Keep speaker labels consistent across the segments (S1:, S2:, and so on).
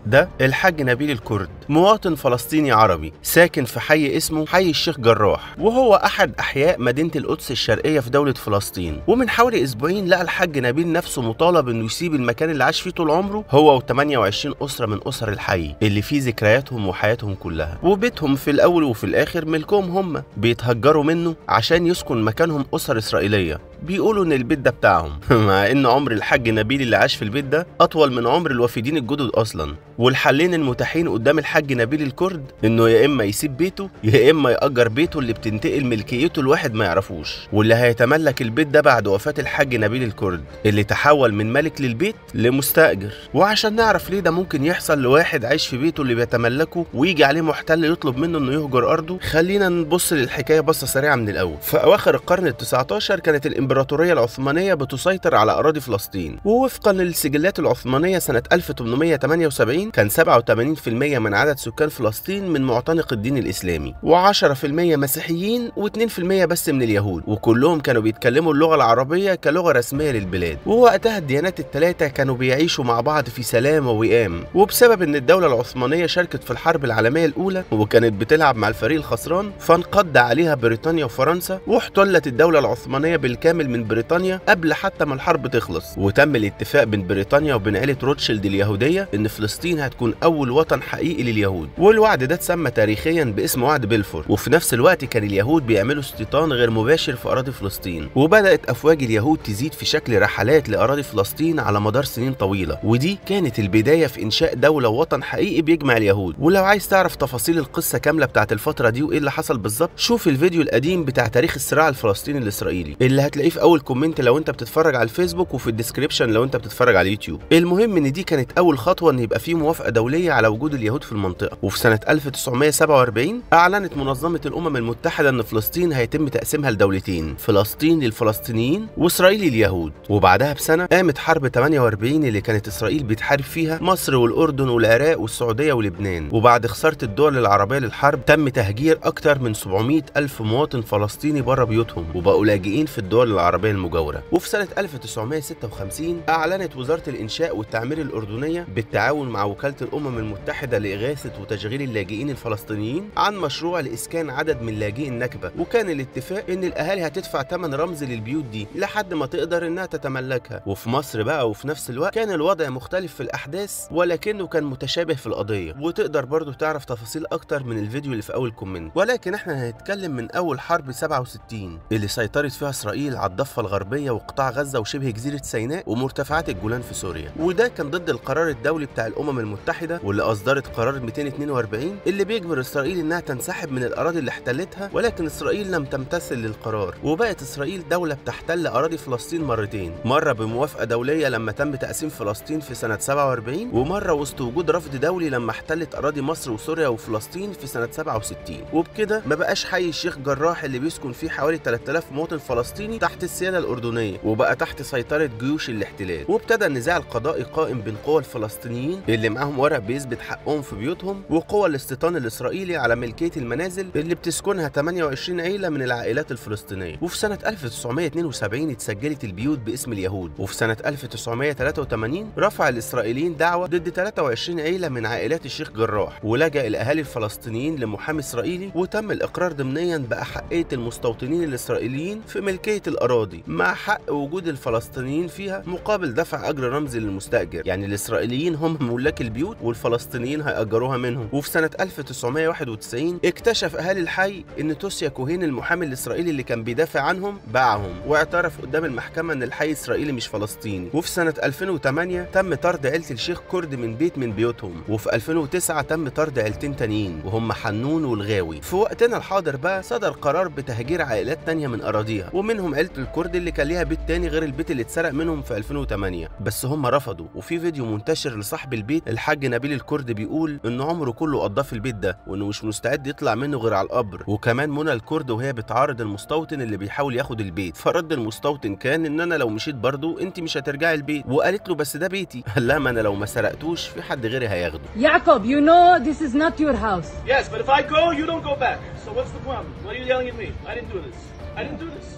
S1: ده الحاج نبيل الكرد، مواطن فلسطيني عربي ساكن في حي اسمه حي الشيخ جراح، وهو أحد أحياء مدينة القدس الشرقية في دولة فلسطين. ومن حوالي أسبوعين لقى الحاج نبيل نفسه مطالب إنه يسيب المكان اللي عاش فيه طول عمره هو و28 أسرة من أسر الحي اللي فيه ذكرياتهم وحياتهم كلها، وبيتهم في الأول وفي الآخر ملكهم هم، بيتهجروا منه عشان يسكن مكانهم أسر إسرائيلية بيقولوا إن البيت ده بتاعهم مع إن عمر الحاج نبيل اللي عاش في البيت ده أطول من عمر الوافدين الجدد أصلا. والحلين المتاحين قدام الحاج نبيل الكرد إنه يا إما يسيب بيته يا إما يأجر بيته اللي بتنتقل ملكيته لواحد ما يعرفوش، واللي هيتملك البيت ده بعد وفاة الحاج نبيل الكرد اللي تحول من ملك للبيت لمستأجر. وعشان نعرف ليه ده ممكن يحصل لواحد عايش في بيته اللي بيتملكه ويجي عليه محتل يطلب منه إنه يهجر أرضه، خلينا نبص للحكاية بصة سريعة من الأول. في أواخر القرن ال19 كانت الإمبراطورية العثمانية بتسيطر على أراضي فلسطين، ووفقا للسجلات العثمانية سنة 1878 كان 87% من عدد سكان فلسطين من معتنق الدين الإسلامي، و10% مسيحيين، و2% بس من اليهود، وكلهم كانوا بيتكلموا اللغة العربية كلغة رسمية للبلاد. ووقتها الديانات الثلاثة كانوا بيعيشوا مع بعض في سلام ووئام. وبسبب إن الدولة العثمانية شاركت في الحرب العالمية الأولى وكانت بتلعب مع الفريق الخسران، فانقض عليها بريطانيا وفرنسا، واحتلت الدولة العثمانية بالكامل من بريطانيا قبل حتى ما الحرب تخلص. وتم الاتفاق بين بريطانيا وبين عيلة روتشيلد اليهودية إن فلسطين هتكون أول وطن حقيقي لليهود، والوعد ده اتسمى تاريخيا باسم وعد بلفور. وفي نفس الوقت كان اليهود بيعملوا استيطان غير مباشر في أراضي فلسطين، وبدأت أفواج اليهود تزيد في شكل رحلات لأراضي فلسطين على مدار سنين طويلة، ودي كانت البداية في إنشاء دولة ووطن حقيقي بيجمع اليهود. ولو عايز تعرف تفاصيل القصة كاملة بتاعت الفترة دي وإيه اللي حصل بالظبط، شوف الفيديو القديم بتاع تاريخ الصراع الفلسطيني الإسرائيلي اللي هتلاقيه في أول كومنت لو أنت بتتفرج على الفيسبوك، وفي الديسكريبشن لو أنت بتتفرج على اليوتيوب. المهم إن دي كانت أول خطوة إن يبقى في موافقة دولية على وجود اليهود في المنطقة. وفي سنة 1947 أعلنت منظمة الأمم المتحدة إن فلسطين هيتم تقسيمها لدولتين، فلسطين للفلسطينيين وإسرائيل لليهود. وبعدها بسنة قامت حرب 48 اللي كانت إسرائيل بتحارب فيها مصر والأردن والعراق والسعودية ولبنان. وبعد خسارة الدول العربية للحرب تم تهجير أكتر من 700 ألف مواطن فلسطيني بره بيوتهم وبقوا لاجئين في الدول العربية المجاورة. وفي سنة 1956 أعلنت وزارة الإنشاء والتعمير الأردنية بالتعاون مع وكالة الأمم المتحدة لإغاثة وتشغيل اللاجئين الفلسطينيين عن مشروع لإسكان عدد من لاجئي النكبة. وكان الاتفاق إن الأهالي هتدفع ثمن رمزي للبيوت دي لحد ما تقدر إنها تتملكها. وفي مصر بقى وفي نفس الوقت كان الوضع مختلف في الأحداث ولكنه كان متشابه في القضية، وتقدر برضو تعرف تفاصيل أكتر من الفيديو اللي في أول كومنت. ولكن إحنا هنتكلم من أول حرب 67 اللي سيطرت فيها إسرائيل على الضفة الغربية وقطاع غزة وشبه جزيرة سيناء ومرتفعات الجولان في سوريا. وده كان ضد القرار الدولي بتاع الأمم المتحدة واللي أصدرت قرار 242 اللي بيجبر إسرائيل إنها تنسحب من الأراضي اللي احتلتها، ولكن إسرائيل لم تمتثل للقرار، وبقت إسرائيل دولة بتحتل أراضي فلسطين مرتين، مرة بموافقة دولية لما تم تقسيم فلسطين في سنة 47، ومرة وسط وجود رفض دولي لما احتلت أراضي مصر وسوريا وفلسطين في سنة 67. وبكده ما بقاش حي الشيخ جراح اللي بيسكن فيه حوالي 3000 مواطن فلسطيني تحت السيادة الأردنية، وبقى تحت سيطرة جيوش الاحتلال. وابتدى النزاع القضائي قائم بين قوى الفلسطينيين اللي معاهم ورق بيثبت حقهم في بيوتهم وقوى الاستيطان الإسرائيلي على ملكية المنازل اللي بتسكنها 28 عيلة من العائلات الفلسطينية. وفي سنة 1972 اتسجلت البيوت باسم اليهود. وفي سنة 1983 رفع الإسرائيليين دعوة ضد 23 عيلة من عائلات الشيخ جراح، ولجأ الأهالي الفلسطينيين لمحامي إسرائيلي، وتم الإقرار ضمنيا بأحقية المستوطنين الإسرائيليين في ملكية الأراضي مع حق وجود الفلسطينيين فيها مقابل دفع أجر رمزي للمستأجر. يعني الإسرائيليين هم ملاك البيوت والفلسطينيين هيأجروها منهم. وفي سنة 1991 اكتشف أهالي الحي إن توسيا كوهين المحامي الإسرائيلي اللي كان بيدافع عنهم باعهم، واعترف قدام المحكمة إن الحي إسرائيلي مش فلسطيني. وفي سنة 2008 تم طرد عيلة الشيخ كرد من بيوتهم. وفي 2009 تم طرد عيلتين تانيين وهم حنون والغاوي. في وقتنا الحاضر بقى صدر قرار بتهجير عائلات تانية من أراضيها، ومنهم عيلة الكرد اللي كان ليها بيت تاني غير البيت اللي اتسرق منهم في 2008، بس هم رفضوا. وفي فيديو منتشر لصاحب البيت الحاج نبيل الكرد بيقول إن عمره كله قضاه في البيت ده وإنه مش مستعد يطلع منه غير على القبر. وكمان منى الكرد وهي بتعارض المستوطن اللي بيحاول ياخد البيت، فرد المستوطن كان إن أنا لو مشيت برضه أنت مش هترجعي البيت، وقالت له بس ده بيتي. قال لها ما أنا لو ما سرقتوش في حد غيري هياخده.
S2: Jacob, you know this is not your house.
S3: Yes, but if I go, you don't go back. So what's the problem? What are you yelling at me? I didn't do this.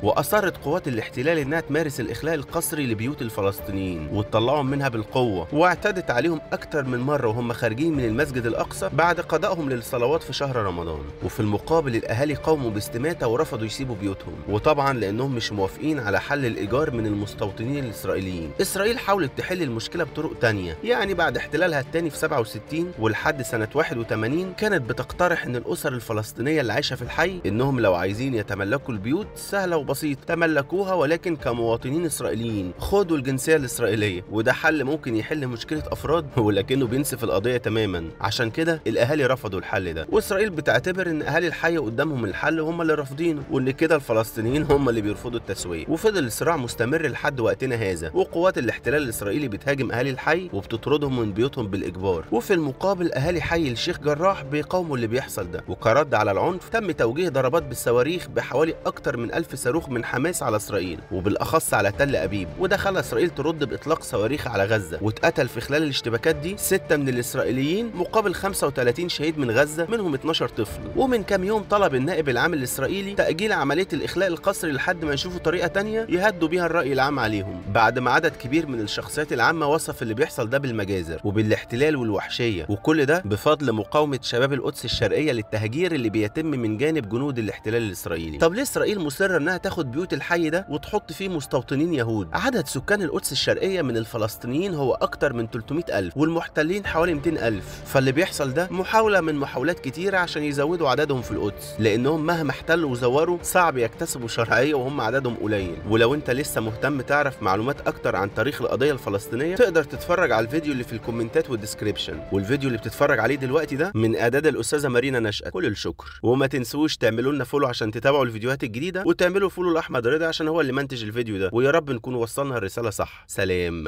S1: وأصرت قوات الاحتلال إنها تمارس الإخلاء القسري لبيوت الفلسطينيين وتطلعهم منها بالقوة، واعتدت عليهم أكتر من مرة وهم خارجين من المسجد الأقصى بعد قضائهم للصلوات في شهر رمضان. وفي المقابل الأهالي قاوموا باستماتة ورفضوا يسيبوا بيوتهم، وطبعا لأنهم مش موافقين على حل الإيجار من المستوطنين الإسرائيليين. إسرائيل حاولت تحل المشكلة بطرق تانية، يعني بعد احتلالها التاني في 67 ولحد سنة 81 كانت بتقترح إن الأسر الفلسطينية اللي عايشة في الحي إنهم لو عايزين يتملكوا البيوت سهلة وبسيطة تملكوها، ولكن كمواطنين إسرائيليين خدوا الجنسية الإسرائيلية. وده حل ممكن يحل مشكلة أفراد ولكنه بينسف القضية تماما. عشان كده الأهالي رفضوا الحل ده، وإسرائيل بتعتبر إن أهالي الحي قدامهم الحل وهم اللي رافضينه، وإن كده الفلسطينيين هم اللي بيرفضوا التسوية. وفضل الصراع مستمر لحد وقتنا هذا، وقوات الاحتلال الإسرائيلي بتهاجم أهالي الحي وبتطردهم من بيوتهم بالإجبار، وفي المقابل أهالي حي الشيخ جراح بيقاوموا اللي بيحصل ده. وكرد على العنف تم توجيه ضربات بالصواريخ بحوالي أكتر من 1000 صاروخ من حماس على إسرائيل، وبالأخص على تل أبيب، وده خلى إسرائيل ترد بإطلاق صواريخ على غزة. واتقتل في خلال الاشتباكات دي 6 من الإسرائيليين مقابل 35 شهيد من غزة، منهم 12 طفل. ومن كام يوم طلب النائب العام الإسرائيلي تأجيل عملية الإخلاء القسري لحد ما يشوفوا طريقة تانية يهدوا بيها الرأي العام عليهم، بعد ما عدد كبير من الشخصيات العامة وصف اللي بيحصل ده بالمجازر وبالاحتلال والوحشية. وكل ده بفضل مقاومة شباب القدس الشرقية للتهجير اللي بيتم من جانب جنود الاحتلال الإسرائيلي. طب ليه إسرائيل مصرة إنها تاخد بيوت الحي ده وتحط فيه مستوطنين يهود؟ عدد سكان القدس الشرقية من الفلسطينيين هو أكتر من 300,000 والمحتلين حوالي 200,000، فاللي بيحصل ده محاولة من محاولات كتيرة عشان يزودوا عددهم في القدس، لأنهم مهما احتلوا وزوروا صعب يكتسبوا شرعية وهم عددهم قليل. ولو أنت لسه مهتم تعرف معلومات أكتر عن تاريخ القضية الفلسطينية تقدر تتفرج على الفيديو اللي في الكومنتات والديسكريبشن، والفيديو اللي بتتفرج عليه دلوقتي ده من إعداد الأستاذة مارينا نشأت. كل الشكر، وما تنسوش تعملوا لنا فولو عشان تتابعوا الفيديوهات الجديدة، وتعملوا فولو لأحمد رضا عشان هو اللي منتج الفيديو ده. ويا رب نكون وصلنا الرسالة صح. سلام.